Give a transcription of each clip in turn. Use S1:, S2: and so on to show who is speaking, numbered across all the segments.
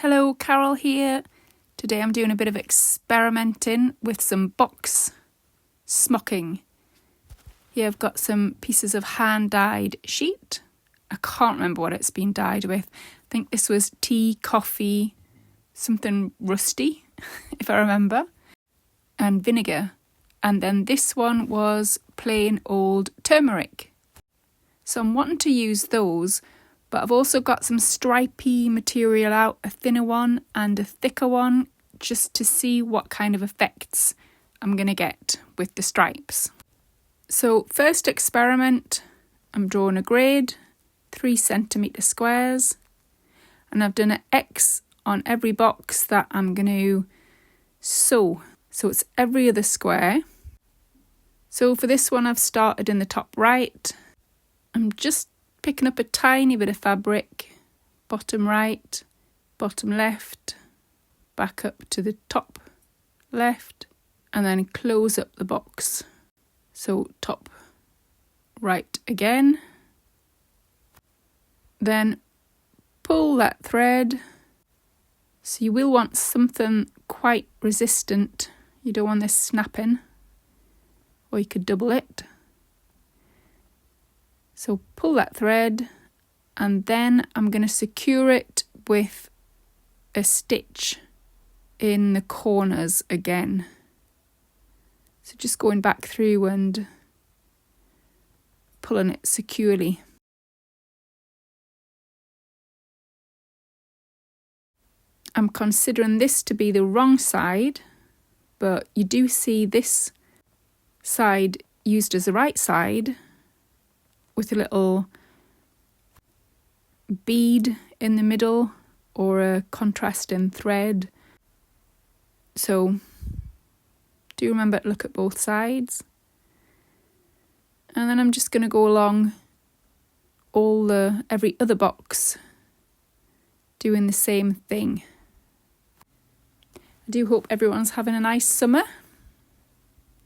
S1: Hello, Carol here. Today I'm doing a bit of experimenting with some box smocking. Here I've got some pieces of hand-dyed sheet. I can't remember what it's been dyed with. I think this was tea, coffee, something rusty, if I remember, and vinegar. And then this one was plain old turmeric. So I'm wanting to use those, but I've also got some stripy material out, a thinner one and a thicker one, just to see what kind of effects I'm going to get with the stripes. So first experiment, I'm drawing a grid, 3 centimetre squares, and I've done an X on every box that I'm going to sew. So it's every other square. So for this one I've started in the top right. I'm just picking up a tiny bit of fabric, bottom right, bottom left, back up to the top left, and then close up the box. So top right again. Then pull that thread. So you will want something quite resistant. You don't want this snapping, or you could double it. So pull that thread, and then I'm going to secure it with a stitch in the corners again. So just going back through and pulling it securely. I'm considering this to be the wrong side, but you do see this side used as the right side, with a little bead in the middle or a contrasting thread. So do remember to look at both sides. And then I'm just going to go along every other box doing the same thing. I do hope everyone's having a nice summer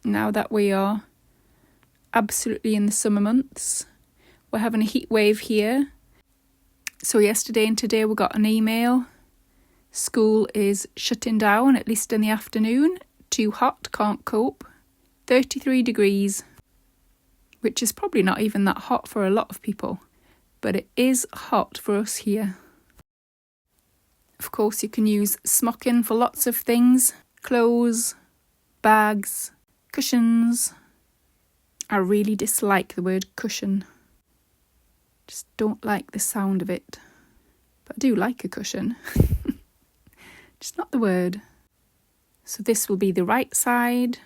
S1: now that we are absolutely in the summer months. We're having a heat wave here. So yesterday and today we got an email. School is shutting down, at least in the afternoon. Too hot, can't cope. 33 degrees, which is probably not even that hot for a lot of people, but it is hot for us here. Of course, you can use smocking for lots of things. Clothes, bags, cushions. I really dislike the word cushion. Just don't like the sound of it. But I do like a cushion. Just not the word. So this will be the right side.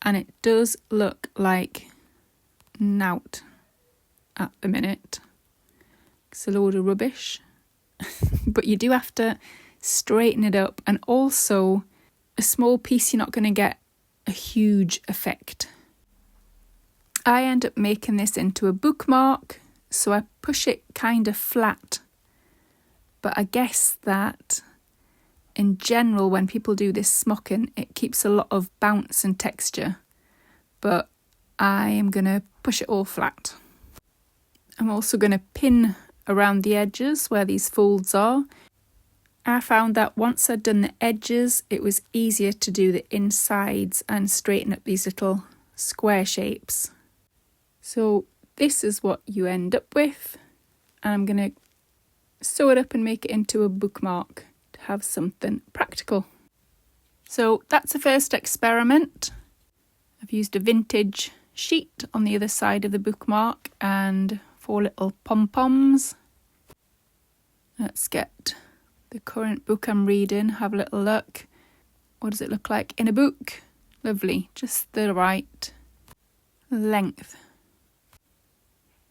S1: And it does look like nout at the minute. It's a load of rubbish. But you do have to straighten it up. And also, a small piece, you're not going to get a huge effect. I end up making this into a bookmark. So I push it kind of flat. But I guess that in general, when people do this smocking, it keeps a lot of bounce and texture. But I am going to push it all flat. I'm also going to pin around the edges where these folds are. I found that once I'd done the edges, it was easier to do the insides and straighten up these little square shapes. So this is what you end up with, and I'm going to sew it up and make it into a bookmark to have something practical. So that's the first experiment. I've used a vintage sheet on the other side of the bookmark and 4 little pom-poms. Let's get the current book I'm reading, have a little look. What does it look like in a book? Lovely, just the right length.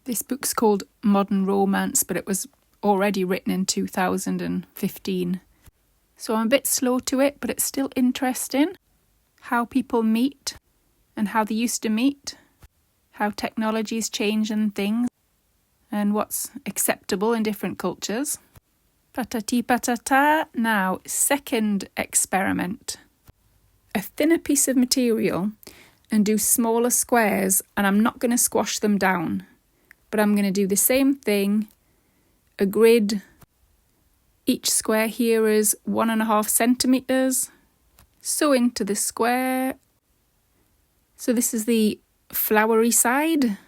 S1: This book's called Modern Romance, but it was already written in 2015. So I'm a bit slow to it, but it's still interesting how people meet and how they used to meet, how technology's changing things and what's acceptable in different cultures. Patati patata. Now, second experiment. A thinner piece of material and do smaller squares, and I'm not going to squash them down. But I'm going to do the same thing, a grid Each square here is 1.5 centimetres. Sew into the square. So this is the flowery side,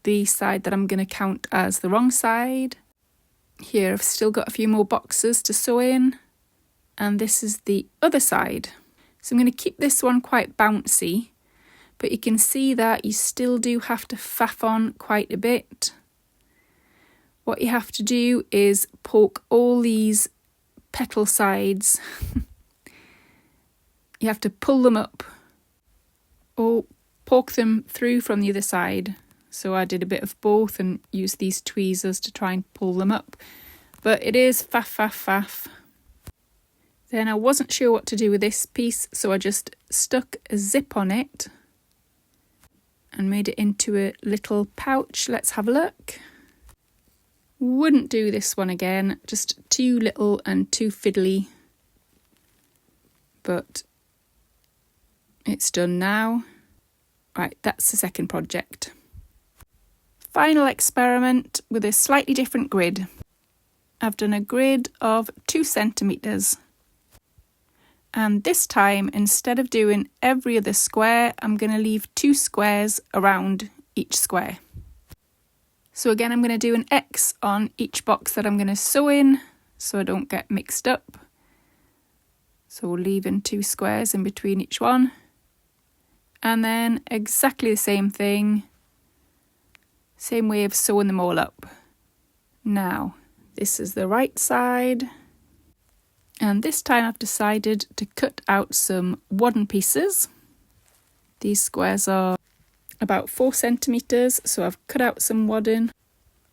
S1: the side that I'm going to count as the wrong side. Here I've still got a few more boxes to sew in, and this is the other side. So I'm going to keep this one quite bouncy, but you can see that you still do have to faff on quite a bit. What you have to do is poke all these petal sides. You have to pull them up or poke them through from the other side. So I did a bit of both and used these tweezers to try and pull them up. But it is faff, faff, faff. Then I wasn't sure what to do with this piece, so I just stuck a zip on it and made it into a little pouch. Let's have a look. Wouldn't do this one again, just too little and too fiddly. But it's done now. Right, that's the second project. Final experiment with a slightly different grid. I've done a grid of 2 centimetres. And this time, instead of doing every other square, I'm going to leave 2 squares around each square. So again, I'm going to do an X on each box that I'm going to sew in so I don't get mixed up. So we'll leave in 2 squares in between each one. And then exactly the same thing. Same way of sewing them all up. Now, this is the right side. And this time I've decided to cut out some wadding pieces. These squares are about 4 centimetres, so I've cut out some wadding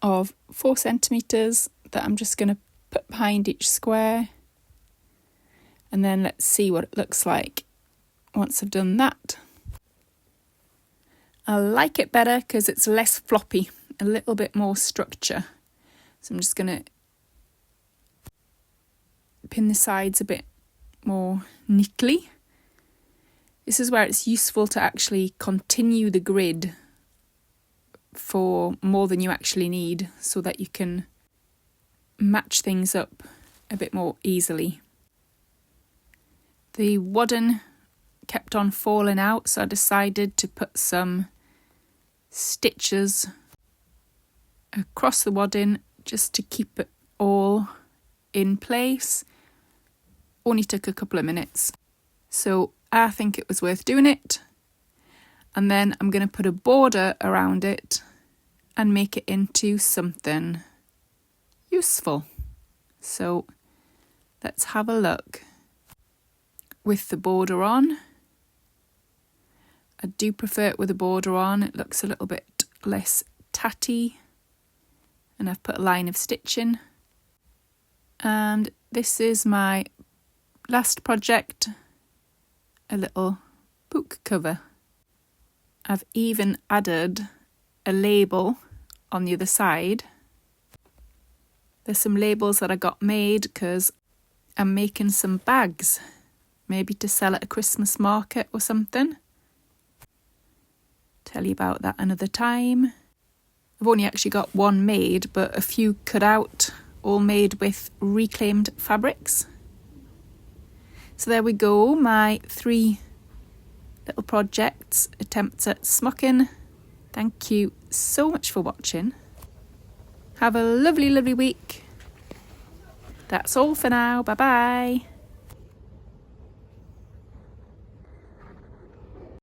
S1: of 4 centimetres that I'm just going to put behind each square. And then let's see what it looks like once I've done that. I like it better because it's less floppy, a little bit more structure. So I'm just going to pin the sides a bit more neatly. This is where it's useful to actually continue the grid for more than you actually need so that you can match things up a bit more easily. The wadding kept on falling out, so I decided to put some stitches across the wadding just to keep it all in place. Only took a couple of minutes. So I think it was worth doing it. And then I'm going to put a border around it and make it into something useful. So let's have a look. With the border on. I do prefer it with a border on. It looks a little bit less tatty. And I've put a line of stitching. And this is my last project. A little book cover. I've even added a label on the other side. There's some labels that I got made because I'm making some bags, maybe to sell at a Christmas market or something. Tell you about that another time. I've only actually got one made, but a few cut out, all made with reclaimed fabrics. So there we go, my 3 little projects, attempts at smocking. Thank you so much for watching. Have a lovely, lovely week. That's all for now. Bye-bye.